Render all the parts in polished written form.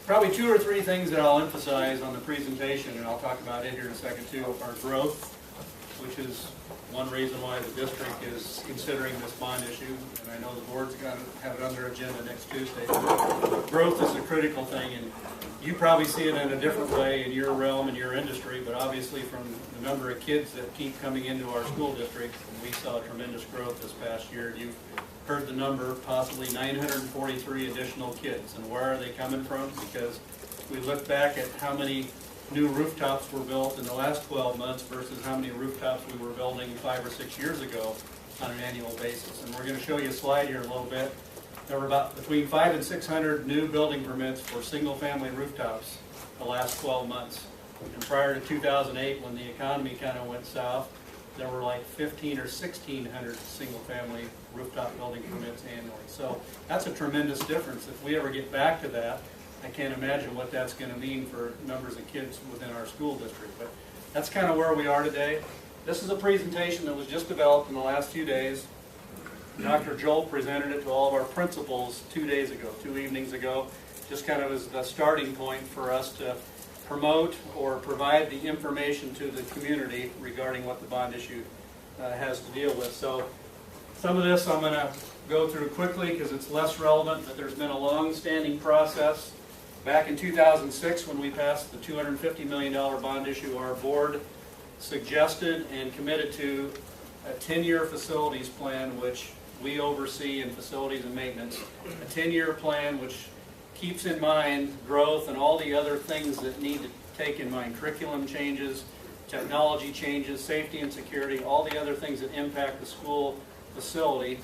Probably two or three things that I'll emphasize on the presentation, and I'll talk about it here in a second too, are growth, which is one reason why the district is considering this bond issue, and I know the board's going to have it on their agenda next Tuesday. Growth is a critical thing, and you probably see it in a different way in your realm and your industry, but obviously from the number of kids that keep coming into our school district, we saw tremendous growth this past year. You've heard the number, possibly 943 additional kids. And where are they coming from? Because we look back at how many new rooftops were built in the last 12 months versus how many rooftops we were building 5 or 6 years ago on an annual basis. And we're going to show you a slide here in a little bit. There were about between 500 and 600 new building permits for single-family rooftops the last 12 months. And prior to 2008, when the economy kind of went south, there were like 1,500 or 1,600 single-family rooftop building permits annually. So that's a tremendous difference. If we ever get back to that, I can't imagine what that's going to mean for numbers of kids within our school district. But that's kind of where we are today. This is a presentation that was just developed in the last few days. Dr. Joel presented it to all of our principals 2 days ago, 2 evenings ago, just kind of as the starting point for us to promote or provide the information to the community regarding what the bond issue has to deal with. So some of this I'm going to go through quickly because it's less relevant, but there's been a long-standing process. Back in 2006, when we passed the $250 million bond issue, our board suggested and committed to a 10-year facilities plan, which we oversee in facilities and maintenance. A 10-year plan which keeps in mind growth and all the other things that need to take in mind, curriculum changes, technology changes, safety and security, all the other things that impact the school facility.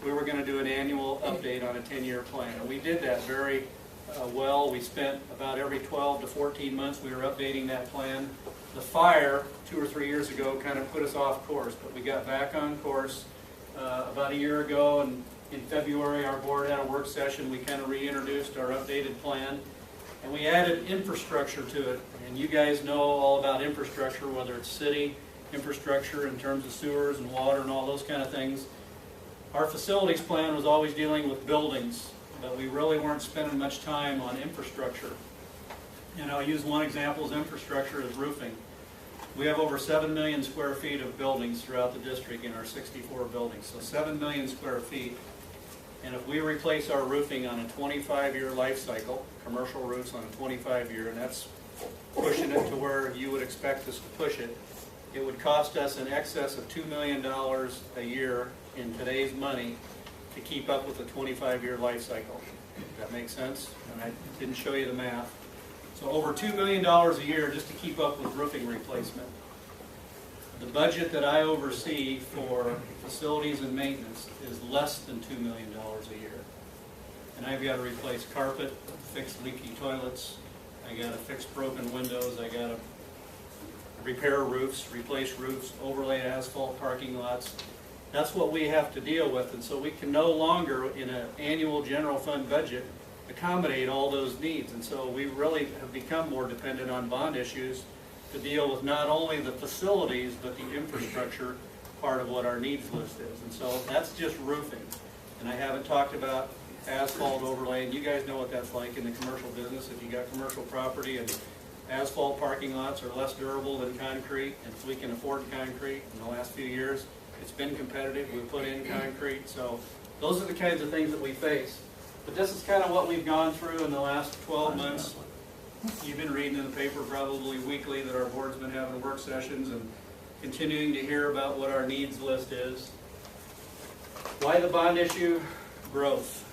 We were going to do an annual update on a 10-year plan, and we did that very well. We spent about every 12 to 14 months we were updating that plan. The fire 2 or 3 years ago kind of put us off course, but we got back on course about a year ago, and in February our board had a work session. We kind of reintroduced our updated plan, and we added infrastructure to it. And you guys know all about infrastructure, whether it's city infrastructure in terms of sewers and water and all those kind of things. Our facilities plan was always dealing with buildings, but we really weren't spending much time on infrastructure. And I'll use one example as infrastructure as roofing. We have over 7 million square feet of buildings throughout the district in our 64 buildings. So 7 million square feet. And if we replace our roofing on a 25-year life cycle, commercial roofs on a 25-year, and that's pushing it to where you would expect us to push it, it would cost us in excess of $2 million a year in today's money to keep up with a 25-year life cycle. Does that make sense? And I didn't show you the math. So over $2 million a year just to keep up with roofing replacement. The budget that I oversee for facilities and maintenance is less than $2 million a year. And I've got to replace carpet, fix leaky toilets, I got to fix broken windows, I got to repair roofs, replace roofs, overlay asphalt parking lots. That's what we have to deal with, and so we can no longer, in an annual general fund budget, accommodate all those needs. And so we really have become more dependent on bond issues to deal with not only the facilities, but the infrastructure part of what our needs list is. And so that's just roofing. And I haven't talked about asphalt overlay, and you guys know what that's like in the commercial business. If you got commercial property and asphalt parking lots are less durable than concrete, and if we can afford concrete in the last few years, it's been competitive. We put in concrete. So those are the kinds of things that we face. But this is kind of what we've gone through in the last 12 months. You've been reading in the paper probably weekly that our board's been having work sessions and continuing to hear about what our needs list is. Why the bond issue? Growth.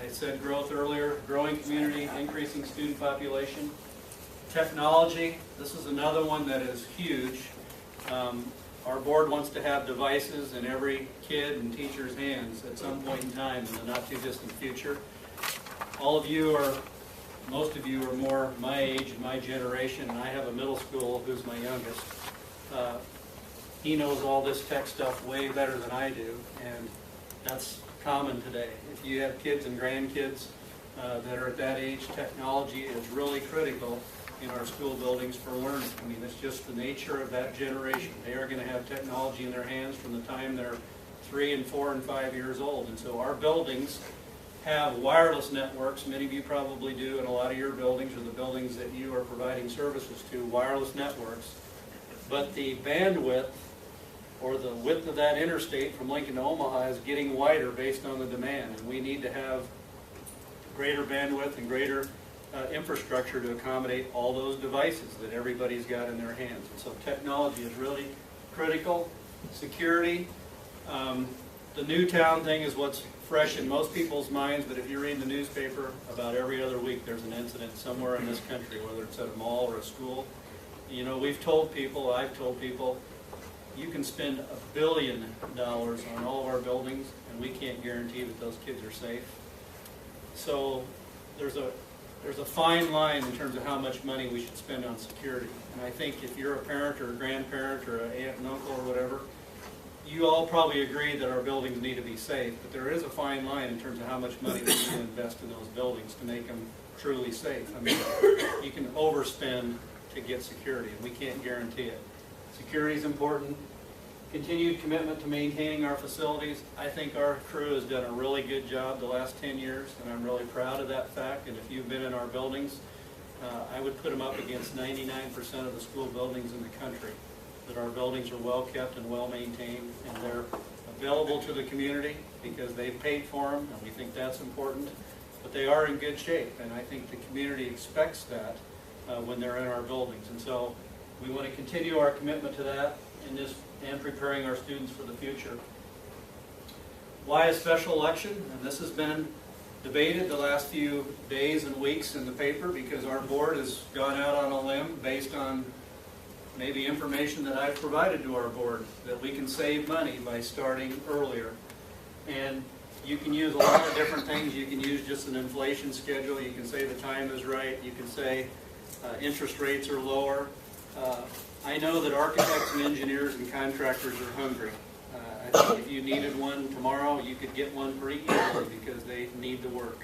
I said growth earlier. Growing community, increasing student population. Technology. This is another one that is huge. Our board wants to have devices in every kid and teacher's hands at some point in time in the not too distant future. All of you are, most of you are more my age and my generation, and I have a middle school who's my youngest. He knows all this tech stuff way better than I do, and that's common today. If you have kids and grandkids that are at that age, technology is really critical in our school buildings for learning. I mean, it's just the nature of that generation. They are going to have technology in their hands from the time they're 3 and 4 and 5 years old. And so our buildings have wireless networks. Many of you probably do in a lot of your buildings, or the buildings that you are providing services to, wireless networks. But the bandwidth, or the width of that interstate from Lincoln to Omaha, is getting wider based on the demand. And we need to have greater bandwidth and greater infrastructure to accommodate all those devices that everybody's got in their hands. And so technology is really critical. Security. The Newtown thing is what's fresh in most people's minds, but if you read the newspaper, about every other week there's an incident somewhere in this country, whether it's at a mall or a school. You know, we've told people, I've told people, you can spend $1 billion on all of our buildings, and we can't guarantee that those kids are safe. So there's a fine line in terms of how much money we should spend on security. And I think if you're a parent or a grandparent or an aunt and uncle or whatever, you all probably agree that our buildings need to be safe, but there is a fine line in terms of how much money we need to invest in those buildings to make them truly safe. I mean, you can overspend to get security, and we can't guarantee it. Security is important. Continued commitment to maintaining our facilities. I think our crew has done a really good job the last 10 years, and I'm really proud of that fact. And if you've been in our buildings, I would put them up against 99% of the school buildings in the country, that our buildings are well kept and well maintained, and they're available to the community because they've paid for them, and we think that's important. But they are in good shape, and I think the community expects that when they're in our buildings. And so we want to continue our commitment to that in this, and preparing our students for the future. Why a special election? And this has been debated the last few days and weeks in the paper, because our board has gone out on a limb based on maybe information that I've provided to our board, that we can save money by starting earlier. And you can use a lot of different things. You can use just an inflation schedule. You can say the time is right. You can say interest rates are lower. I know that architects and engineers and contractors are hungry. I think if you needed one tomorrow, you could get one pretty easily because they need the work.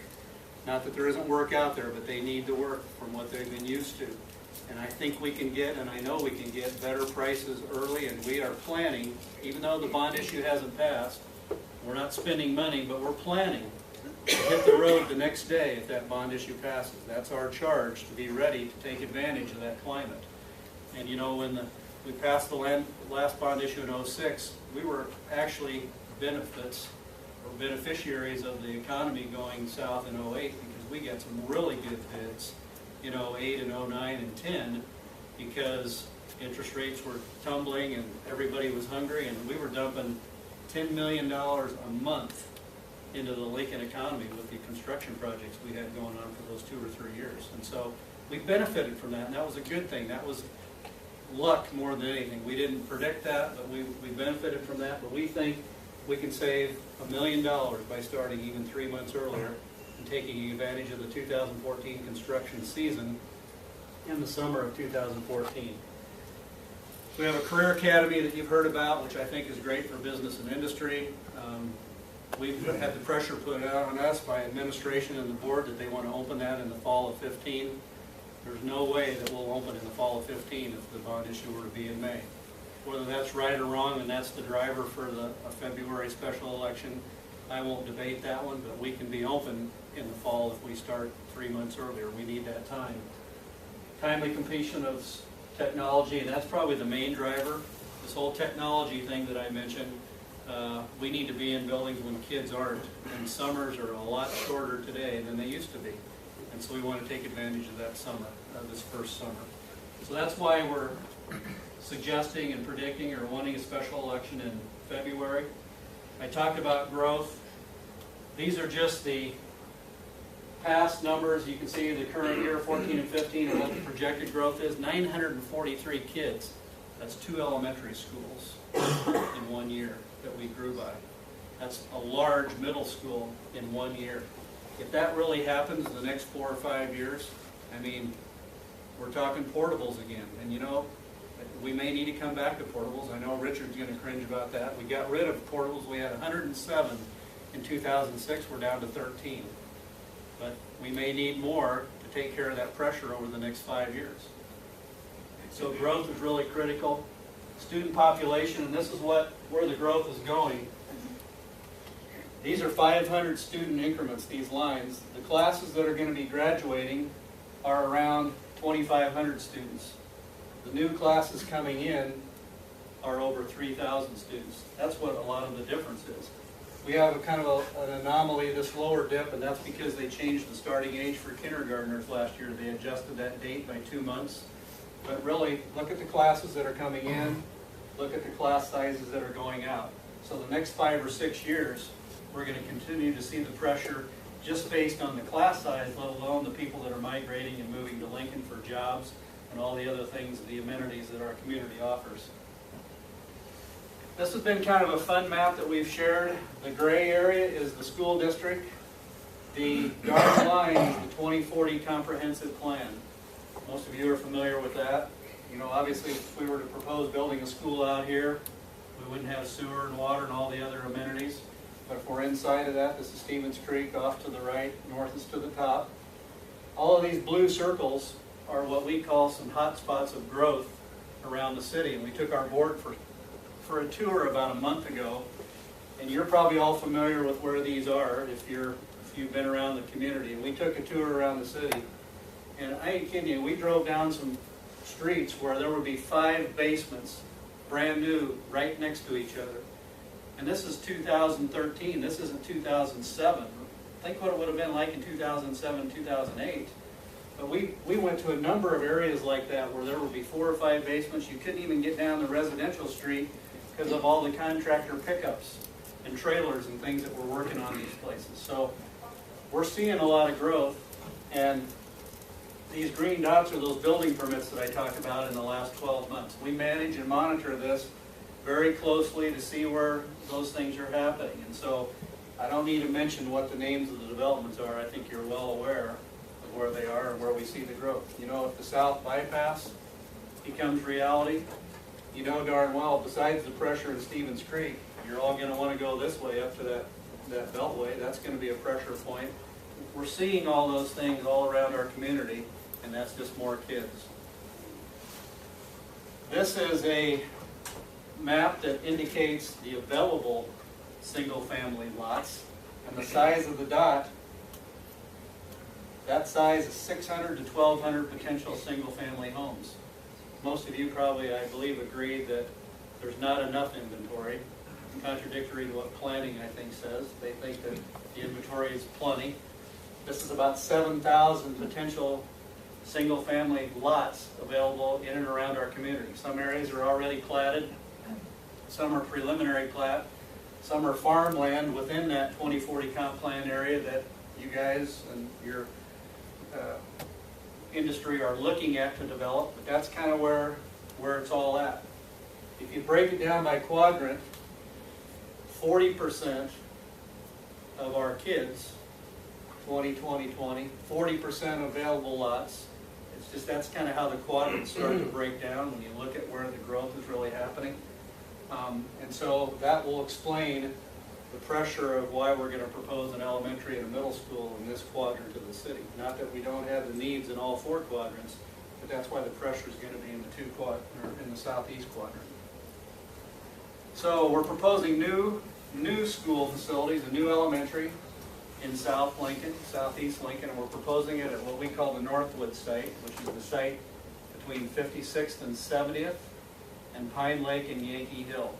Not that there isn't work out there, but they need the work from what they've been used to. And I think we can get, and I know we can get, better prices early, and we are planning, even though the bond issue hasn't passed, we're not spending money, but we're planning to hit the road the next day if that bond issue passes. That's our charge, to be ready to take advantage of that climate. And you know, when we passed the last bond issue in 06, we were actually beneficiaries of the economy going south in 08, because we got some really good bids in 08 and 09 and 10, because interest rates were tumbling and everybody was hungry, and we were dumping $10 million a month into the Lincoln economy with the construction projects we had going on for those 2 or 3 years. And so we benefited from that, and that was a good thing. That was luck more than anything. We didn't predict that, but we benefited from that. But we think we can save $1 million by starting even 3 months earlier and taking advantage of the 2014 construction season in the summer of 2014. We have a career academy that you've heard about, which I think is great for business and industry. We've had the pressure put out on us by administration and the board that they want to open that in the fall of 15. There's no way that we'll open in the fall of 15 if the bond issue were to be in May. Whether that's right or wrong, and that's the driver for a February special election, I won't debate that one, but we can be open in the fall if we start 3 months earlier. We need that time. Timely completion of technology, and that's probably the main driver. This whole technology thing that I mentioned, we need to be in buildings when kids aren't, and summers are a lot shorter today than they used to be. And so we want to take advantage of that summer, this first summer. So that's why we're suggesting and predicting or wanting a special election in February. I talked about growth. These are just the past numbers. You can see the current year, 14 and 15, and what the projected growth is. 943 kids. That's 2 elementary schools in 1 year that we grew by. That's a large middle school in 1 year. If that really happens in the next 4 or 5 years, I mean, we're talking portables again. And you know, we may need to come back to portables. I know Richard's going to cringe about that. We got rid of portables. We had 107 in 2006. We're down to 13. But we may need more to take care of that pressure over the next 5 years. So growth is really critical. Student population, and this is where the growth is going. These are 500 student increments, these lines. The classes that are going to be graduating are around 2,500 students. The new classes coming in are over 3,000 students. That's what a lot of the difference is. We have a kind of an anomaly, this lower dip, and that's because they changed the starting age for kindergartners last year. They adjusted that date by 2 months. But really, look at the classes that are coming in, look at the class sizes that are going out. So the next 5 or 6 years, we're going to continue to see the pressure just based on the class size, let alone the people that are migrating and moving to Lincoln for jobs and all the other things, the amenities that our community offers. This has been kind of a fun map that we've shared. The gray area is the school district. The dark line is the 2040 comprehensive plan. Most of you are familiar with that. You know, obviously, if we were to propose building a school out here, we wouldn't have sewer and water and all the other amenities. But if we're inside of that, this is Stevens Creek off to the right, north is to the top. All of these blue circles are what we call some hot spots of growth around the city. And we took our board for a tour about a month ago. And you're probably all familiar with where these are if you've been around the community. And we took a tour around the city. And I ain't kidding you, we drove down some streets where there would be 5 basements, brand new, right next to each other. And this is 2013, this isn't 2007. Think what it would have been like in 2007, 2008. But we went to a number of areas like that where there would be 4 or 5 basements. You couldn't even get down the residential street because of all the contractor pickups and trailers and things that were working on these places. So we're seeing a lot of growth, and these green dots are those building permits that I talked about in the last 12 months. We manage and monitor this very closely to see where those things are happening. And so I don't need to mention what the names of the developments are. I think you're well aware of where they are and where we see the growth. You know, if the South Bypass becomes reality, you know darn well, besides the pressure in Stevens Creek, you're all going to want to go this way up to that beltway. That's going to be a pressure point. We're seeing all those things all around our community, and that's just more kids. This is a map that indicates the available single-family lots, and the size of the dot, that size is 600 to 1,200 potential single-family homes. Most of you probably, I believe, agree that there's not enough inventory, contradictory to what planning, I think, says. They think that the inventory is plenty. This is about 7,000 potential single-family lots available in and around our community. Some areas are already platted, some are preliminary plat, some are farmland within that 2040 comp plan area that you guys and your industry are looking at to develop, but that's kind of where it's all at. If you break it down by quadrant, 40% of our kids, 20-20-20, 40% available lots. It's just that's kind of how the quadrants start to break down when you look at where the growth is really happening. And so that will explain the pressure of why we're going to propose an elementary and a middle school in this quadrant of the city. Not that we don't have the needs in all 4 quadrants, but that's why the pressure is going to be in the southeast quadrant. So we're proposing new school facilities, a new elementary in South Lincoln, Southeast Lincoln, and we're proposing it at what we call the Northwood site, which is the site between 56th and 70th and Pine Lake and Yankee Hill.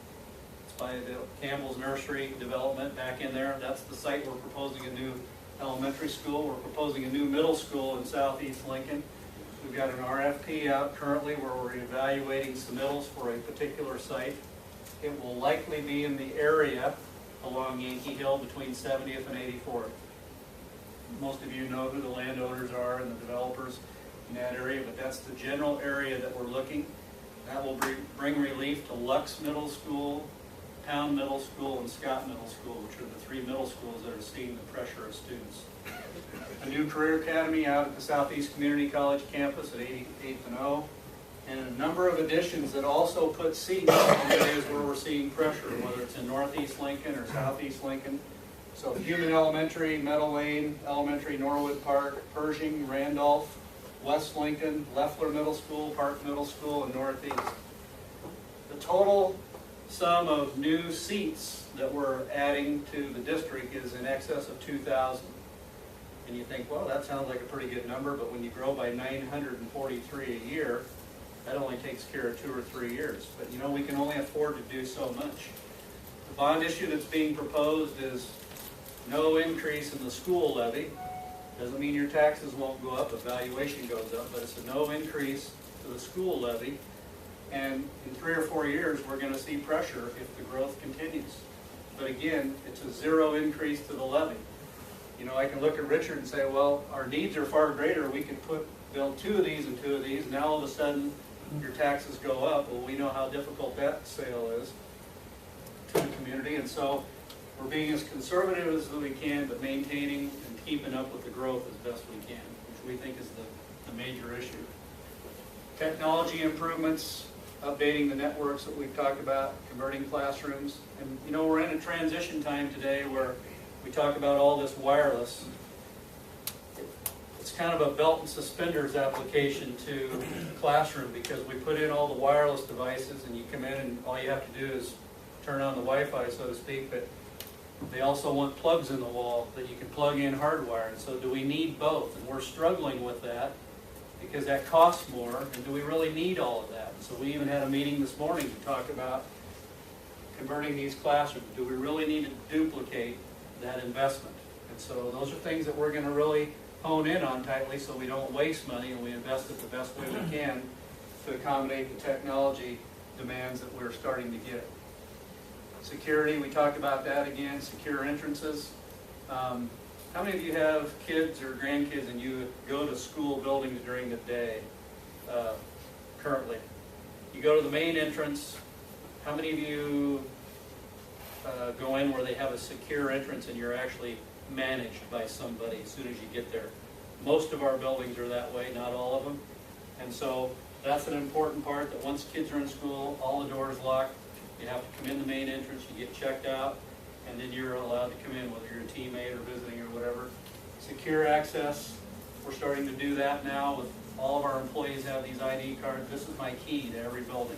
It's by the Campbell's Nursery development back in there. That's the site we're proposing a new elementary school. We're proposing a new middle school in Southeast Lincoln. We've got an RFP out currently where we're evaluating submittals for a particular site. It will likely be in the area along Yankee Hill between 70th and 84th. Most of you know who the landowners are and the developers in that area, but that's the general area that we're looking. That will bring relief to Lux Middle School, Town Middle School, and Scott Middle School, which are the 3 middle schools that are seeing the pressure of students. A new career academy out at the Southeast Community College campus at 88th and O, and a number of additions that also put seats in areas where we're seeing pressure, whether it's in Northeast Lincoln or Southeast Lincoln. So Human Elementary, Meadow Lane Elementary, Norwood Park, Pershing, Randolph, West Lincoln, Leffler Middle School, Park Middle School, and Northeast. The total sum of new seats that we're adding to the district is in excess of 2,000. And you think, well, that sounds like a pretty good number, but when you grow by 943 a year, that only takes care of 2 or 3 years. But you know, we can only afford to do so much. The bond issue that's being proposed is no increase in the school levy. Doesn't mean your taxes won't go up, the valuation goes up, but it's a no increase to the school levy. And in 3 or 4 years, we're going to see pressure if the growth continues. But again, it's a zero increase to the levy. You know, I can look at Richard and say, well, our needs are far greater. We could build 2 of these and 2 of these. Now all of a sudden, your taxes go up. Well, we know how difficult that sale is to the community. And so we're being as conservative as we can, but maintaining and keeping up with the growth as best we can, which we think is the major issue. Technology improvements, updating the networks that we've talked about, converting classrooms. And you know, we're in a transition time today where we talk about all this wireless. It's kind of a belt and suspenders application to the classroom, because we put in all the wireless devices and you come in and all you have to do is turn on the Wi-Fi, so to speak, but they also want plugs in the wall that you can plug in hardwired. So do we need both? And we're struggling with that because that costs more, and do we really need all of that? So we even had a meeting this morning to talk about converting these classrooms. Do we really need to duplicate that investment? And so those are things that we're going to really hone in on tightly so we don't waste money and we invest it the best way we can to accommodate the technology demands that we're starting to get. Security, we talked about that again, secure entrances. How many of you have kids or grandkids and you go to school buildings during the day currently? You go to the main entrance. How many of you go in where they have a secure entrance and you're actually managed by somebody as soon as you get there? Most of our buildings are that way, not all of them. And so that's an important part, that once kids are in school, all the doors locked. You have to come in the main entrance, you get checked out, and then you're allowed to come in, whether you're a teammate or visiting or whatever. Secure access, we're starting to do that now with all of our employees have these ID cards. This is my key to every building.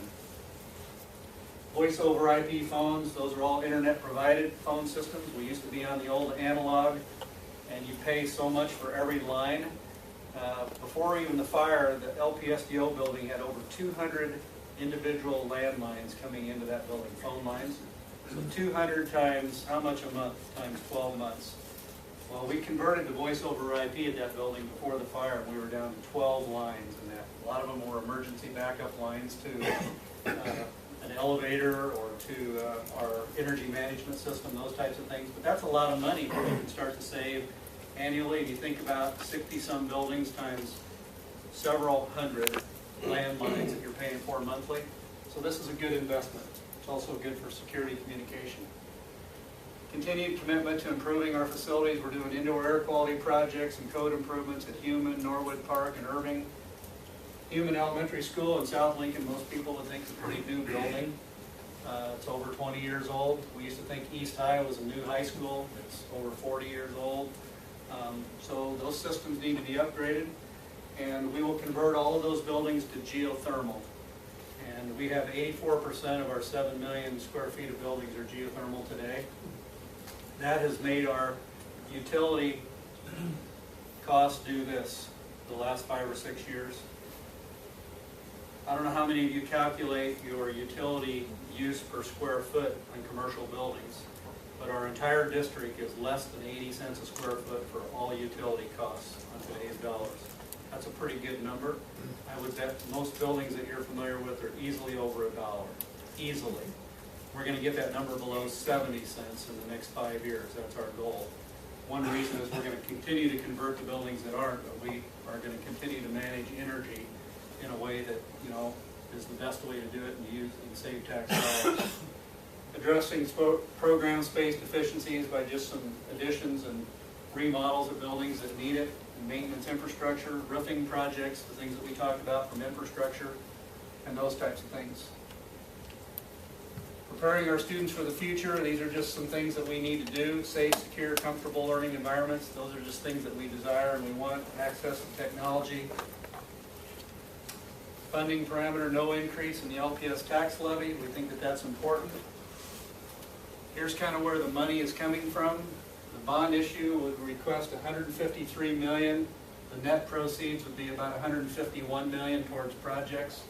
Voice over IP phones, those are all internet provided phone systems. We used to be on the old analog, and you pay so much for every line. Before even the fire, the LPSDO building had over 200 individual landlines coming into that building, phone lines. So 200 times, how much a month? Times 12 months. Well, we converted to voice over IP at that building before the fire, and we were down to 12 lines in that. A lot of them were emergency backup lines to an elevator or to our energy management system, those types of things. But that's a lot of money that you can start to save annually. If you think about 60-some buildings times several hundred landlines that you're paying for monthly. So this is a good investment. It's also good for security communication. Continued commitment to improving our facilities. We're doing indoor air quality projects and code improvements at Human, Norwood Park, and Irving. Human Elementary School in South Lincoln, most people would think it's a pretty new building. It's over 20 years old. We used to think East High was a new high school. It's over 40 years old. So those systems need to be upgraded. And we will convert all of those buildings to geothermal. And we have 84% of our 7 million square feet of buildings are geothermal today. That has made our utility costs do this the last 5 or 6 years. I don't know how many of you calculate your utility use per square foot on commercial buildings, but our entire district is less than 80 cents a square foot for all utility costs on today's dollars. That's a pretty good number. I would bet most buildings that you're familiar with are easily over $1. Easily. We're going to get that number below 70 cents in the next 5 years. That's our goal. One reason is we're going to continue to convert the buildings that aren't, but we are going to continue to manage energy in a way that, you know, is the best way to do it and use and save tax dollars. Addressing program space deficiencies by just some additions and remodels of buildings that need it. Maintenance infrastructure, roofing projects, the things that we talked about from infrastructure, and those types of things. Preparing our students for the future, these are just some things that we need to do. Safe, secure, comfortable learning environments, those are just things that we desire and we want. Access to technology. funding parameter, no increase in the LPS tax levy. We think that that's important. Here's kind of where the money is coming from. The bond issue would request $153 million. The net proceeds would be about $151 million towards projects.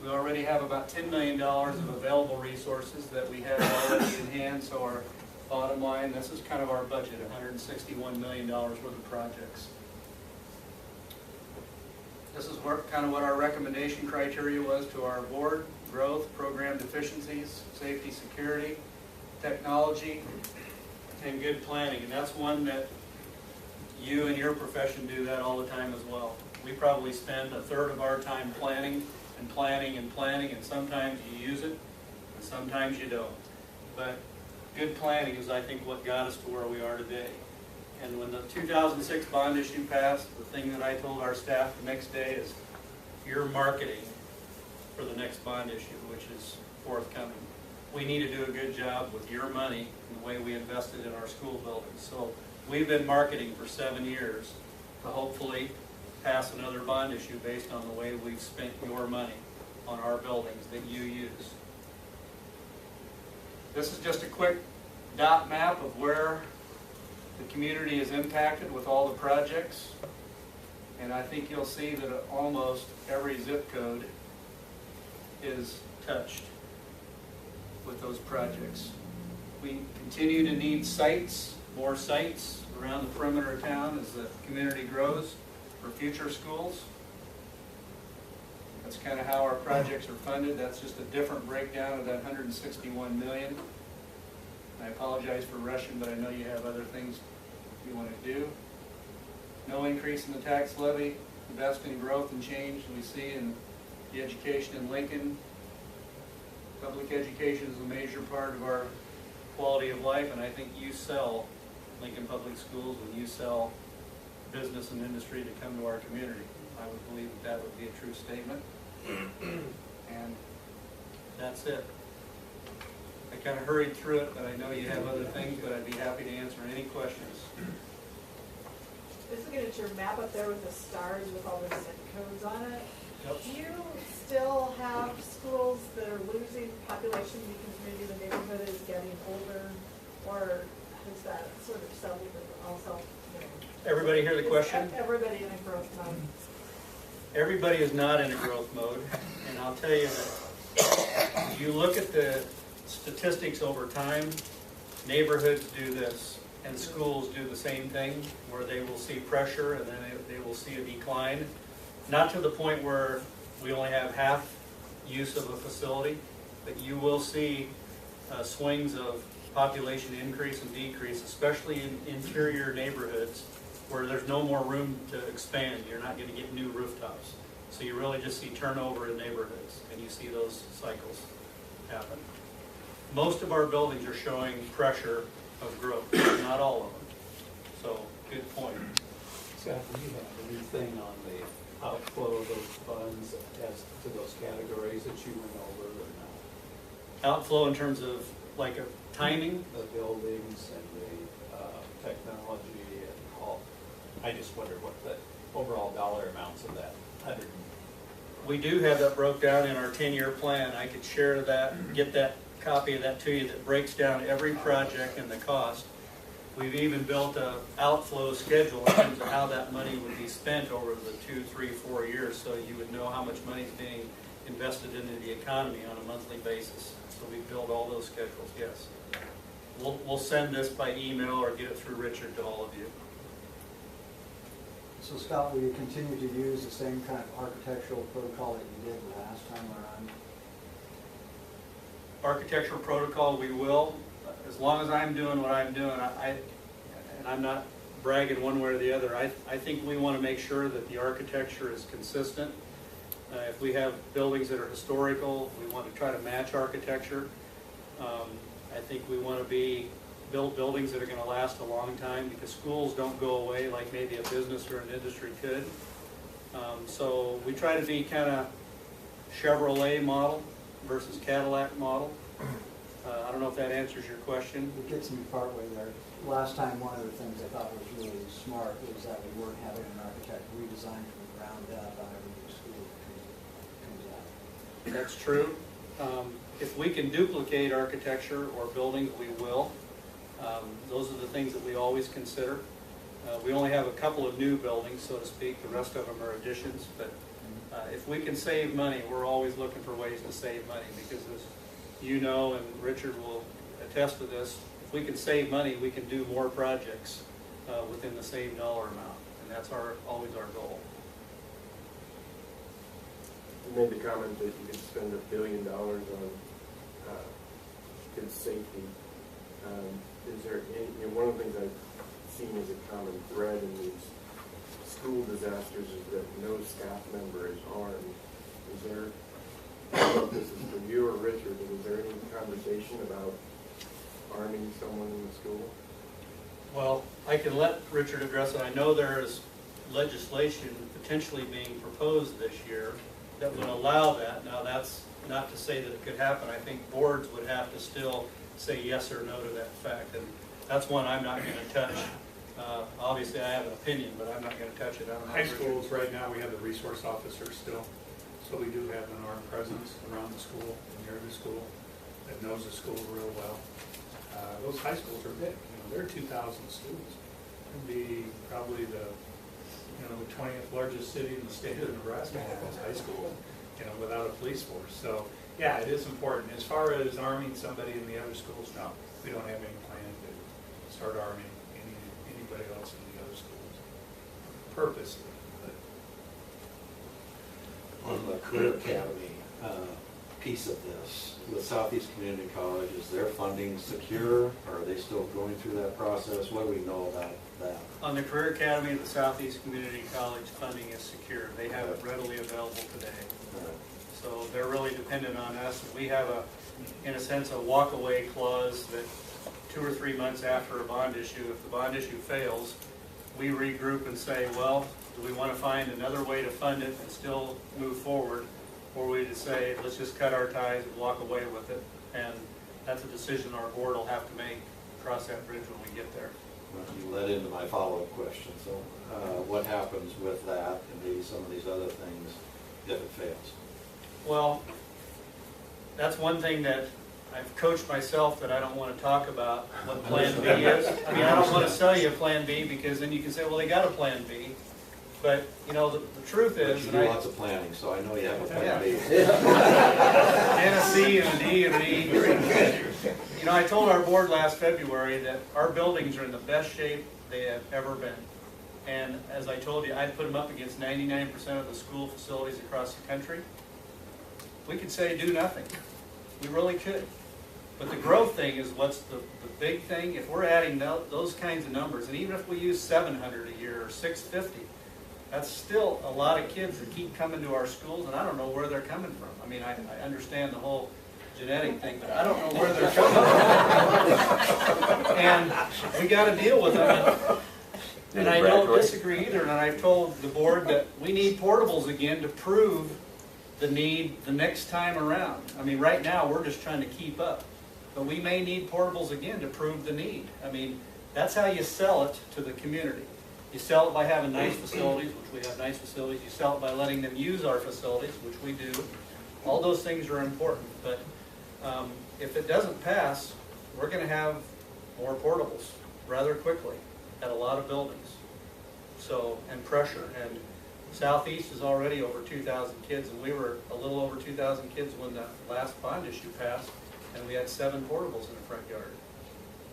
We already have about $10 million of available resources that we have already in hand, so our bottom line, this is kind of our budget, $161 million worth of projects. This is kind of what our recommendation criteria was to our board: growth, program deficiencies, safety, security, technology, and good planning. And that's one that you and your profession do that all the time as well. We probably spend a third of our time planning and planning and planning, and sometimes you use it and sometimes you don't. But good planning is, I think, what got us to where we are today. And when the 2006 bond issue passed, the thing that I told our staff the next day is, you're marketing for the next bond issue, which is forthcoming. We need to do a good job with your money and the way we invested in our school buildings. So we've been marketing for 7 years to hopefully pass another bond issue based on the way we've spent your money on our buildings that you use. This is just a quick dot map of where the community is impacted with all the projects. And I think you'll see that almost every zip code is touched with those projects. We continue to need sites, more sites around the perimeter of town as the community grows for future schools. That's kind of how our projects are funded. That's just a different breakdown of that $161 million. I apologize for rushing, but I know you have other things you want to do. No increase in the tax levy. Invest in growth and change we see in the education in Lincoln. Public education is a major part of our quality of life, and I think you sell Lincoln Public Schools when you sell business and industry to come to our community. I would believe that would be a true statement. And that's it. I kind of hurried through it, but I know you have other things, but I'd be happy to answer any questions. Just looking at your map up there with the stars with all the zip codes on it. Yep. Do you still have schools that are losing population because maybe the neighborhood is getting older, or is that sort of settled also? Everybody hear the question? Everybody in a growth mode. Everybody is not in a growth mode, and I'll tell you that if you look at the statistics over time, neighborhoods do this, and schools do the same thing, where they will see pressure and then they will see a decline. Not to the point where we only have half use of a facility, but you will see swings of population increase and decrease, especially in interior neighborhoods where there's no more room to expand. You're not going to get new rooftops. So you really just see turnover in neighborhoods, and you see those cycles happen. Most of our buildings are showing pressure of growth, not all of them. So, good point. Scott, do you have anything on the outflow of those funds as to those categories that you went over or not? Outflow in terms of like a timing? The buildings and the technology and all. I just wondered what the overall dollar amounts of that 100. We do have that broke down in our 10-year plan. I could share that, get that copy of that to you that breaks down every project and the cost. We've even built a outflow schedule in terms of how that money would be spent over the 2, 3, 4 years, so you would know how much money is being invested into the economy on a monthly basis. So we build all those schedules, yes. We'll send this by email or get it through Richard to all of you. So Scott, will you continue to use the same kind of architectural protocol that you did last time around? Architectural protocol, we will. As long as I'm doing what I'm doing, and I'm not bragging one way or the other, I think we want to make sure that the architecture is consistent. If we have buildings that are historical, we want to try to match architecture. I think we want to build buildings that are going to last a long time, because schools don't go away like maybe a business or an industry could. So we try to be kind of Chevrolet model versus Cadillac model. I don't know if that answers your question. It gets me partway there. Last time, one of the things I thought was really smart was that we weren't having an architect redesign from the ground up on every new school, because it can That's true. If we can duplicate architecture or buildings, we will. Those are the things that we always consider. We only have a couple of new buildings, so to speak. The rest of them are additions. But if we can save money, we're always looking for ways to save money, because as you know, and Richard will attest to this, if we can save money, we can do more projects within the same dollar amount. And that's always our goal. You made the comment that you could spend $1 billion on kids' safety. Is there any, one of the things I've seen as a common thread in these school disasters is that no staff member is armed. Is there, I don't know if this is for you or Richard, but is there any conversation about arming someone in the school? Well, I can let Richard address it. I know there is legislation potentially being proposed this year that would allow that. Now, that's not to say that it could happen. I think boards would have to still say yes or no to that fact, and that's one I'm not going to touch. Obviously, I have an opinion, but I'm not going to touch it. I don't know. High schools, right now, we have the resource officer still, so we do have an armed presence around the school, near the school, that knows the school real well. Those high schools are big, they're 2,000 students. It'd be probably the 20th largest city in the state of Nebraska has high school, without a police force. So, yeah, it is important. As far as arming somebody in the other schools, no, we don't have any plan to start arming anybody else in the other schools purposely. But On the Career Academy piece of this, with Southeast Community College, is their funding secure? Or are they still going through that process? What do we know about that? On the Career Academy, the Southeast Community College funding is secure. They have it readily available today. So they're really dependent on us. We have in a sense, a walk-away clause that 2 or 3 months after a bond issue, if the bond issue fails, we regroup and say, well, do we want to find another way to fund it and still move forward? Or we just say, let's just cut our ties and walk away with it. And that's a decision our board will have to make, cross that bridge when we get there. Well, you led into my follow-up question. So what happens with that and maybe some of these other things if it fails? Well, that's one thing that I've coached myself that I don't want to talk about what Plan B is. I mean, I don't want to sell you a Plan B, because then you can say, well, they got a Plan B. But, the truth is... But you do lots of planning, so I know you have a Plan B. And a C and a D and an E. I told our board last February that our buildings are in the best shape they have ever been. And as I told you, I'd put them up against 99% of the school facilities across the country. We could say do nothing. We really could. But the growth thing is what's the big thing. If we're adding those kinds of numbers, and even if we use 700 a year or 650, that's still a lot of kids that keep coming to our schools, and I don't know where they're coming from. I mean, I understand the whole genetic thing, but I don't know where they're coming from. And we got to deal with them. And I don't disagree either, and I've told the board that we need portables again to prove the need the next time around. I mean, right now, we're just trying to keep up. But we may need portables again to prove the need. I mean, that's how you sell it to the community. You sell it by having nice facilities, which we have nice facilities. You sell it by letting them use our facilities, which we do. All those things are important. But if it doesn't pass, we're going to have more portables rather quickly at a lot of buildings. So, and pressure. And Southeast is already over 2,000 kids, and we were a little over 2,000 kids when the last bond issue passed, and we had 7 portables in the front yard.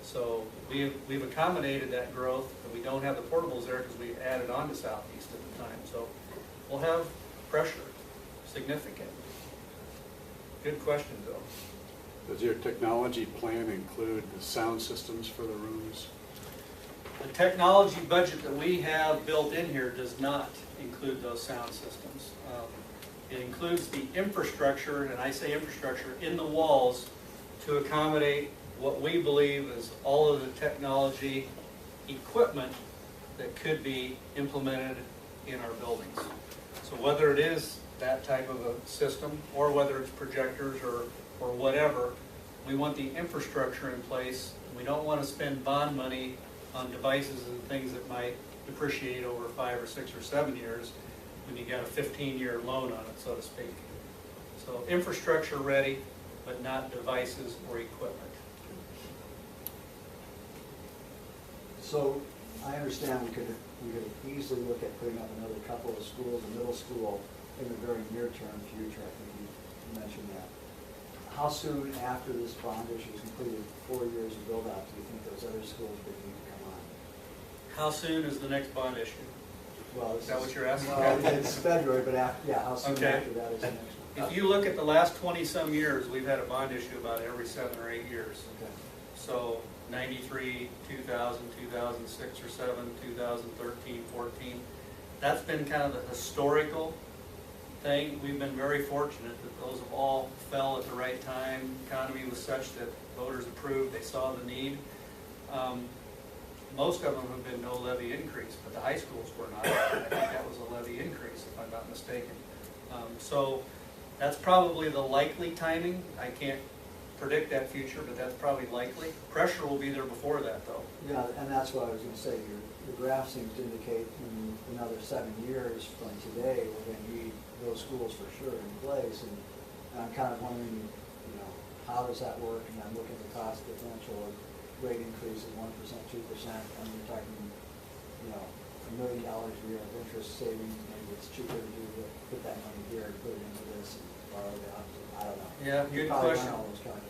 So we've accommodated that growth, but we don't have the portables there because we added on to Southeast at the time. So we'll have pressure, significant. Good question, though. Does your technology plan include the sound systems for the rooms? The technology budget that we have built in here does not include those sound systems. It includes the infrastructure, and I say infrastructure, in the walls to accommodate what we believe is all of the technology equipment that could be implemented in our buildings. So whether it is that type of a system or whether it's projectors or whatever, we want the infrastructure in place. We don't want to spend bond money on devices and things that might depreciate over 5 or 6 or 7 years when you got a 15-year loan on it, so to speak. So infrastructure ready, but not devices or equipment. So I understand we could easily look at putting up another couple of schools, a middle school in the very near-term future. I think you mentioned that. How soon after this bond issue is completed, 4 years of build-out, do you think those other schools would need to come on? How soon is the next bond issue? Well, Is that what you're asking? Well, it's February, but after, yeah, how soon Okay. after that is the next one? If you look at the last 20-some years, we've had a bond issue about every 7 or 8 years. Okay. So 93, 2000, 2006 or 7, 2013, 14. That's been kind of the historical thing. We've been very fortunate that those have all fell at the right time. The economy was such that voters approved, they saw the need. Most of them have been no levy increase, but the high schools were not. I think that was a levy increase, if I'm not mistaken. So that's probably the likely timing. I can't predict that future, but that's probably likely. Pressure will be there before that, though. Yeah, and that's what I was gonna say, your graph seems to indicate in another 7 years from today, we're gonna need those schools for sure in place, and I'm kind of wondering, you know, how does that work? And I'm looking at the cost differential of rate increases, 1%, 2%, and you're talking, you know, $1 million a year of interest savings, maybe it's cheaper to put that money here and put it into this and borrow it out, I don't know. Yeah, You good probably question. run all those calculations.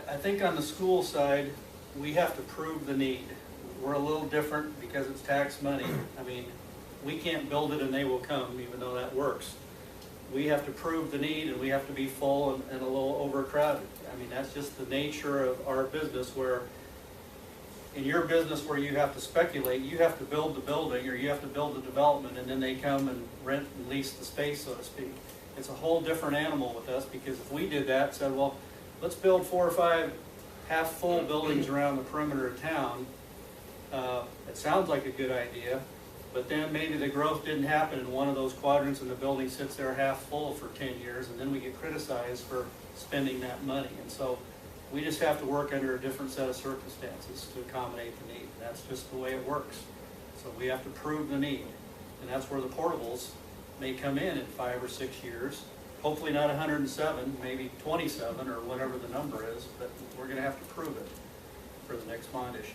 I think on the school side, we have to prove the need. We're a little different because it's tax money. I mean, we can't build it and they will come, even though that works. We have to prove the need and we have to be full and a little overcrowded. I mean, that's just the nature of our business, where in your business where you have to speculate, you have to build the building or you have to build the development and then they come and rent and lease the space, so to speak. It's a whole different animal with us, because if we did that, said, well, let's build 4 or 5 half-full buildings around the perimeter of town, it sounds like a good idea, but then maybe the growth didn't happen in one of those quadrants and the building sits there half full for 10 years, and then we get criticized for spending that money. And so we just have to work under a different set of circumstances to accommodate the need. That's just the way it works. So we have to prove the need, and that's where the portables may come in 5 or 6 years. Hopefully not 107, maybe 27 or whatever the number is, but we're going to have to prove it for the next bond issue.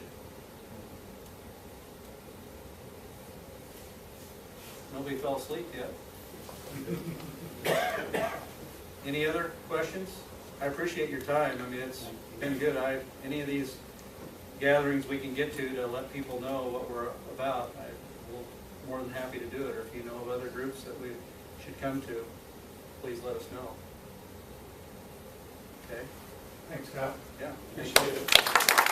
Nobody fell asleep yet. Any other questions? I appreciate your time. I mean, it's been good. Any of these gatherings we can get to let people know what we're about, we're more than happy to do it. Or if you know of other groups that we should come to, please let us know. Okay? Thanks, Scott. Yeah. Appreciate it.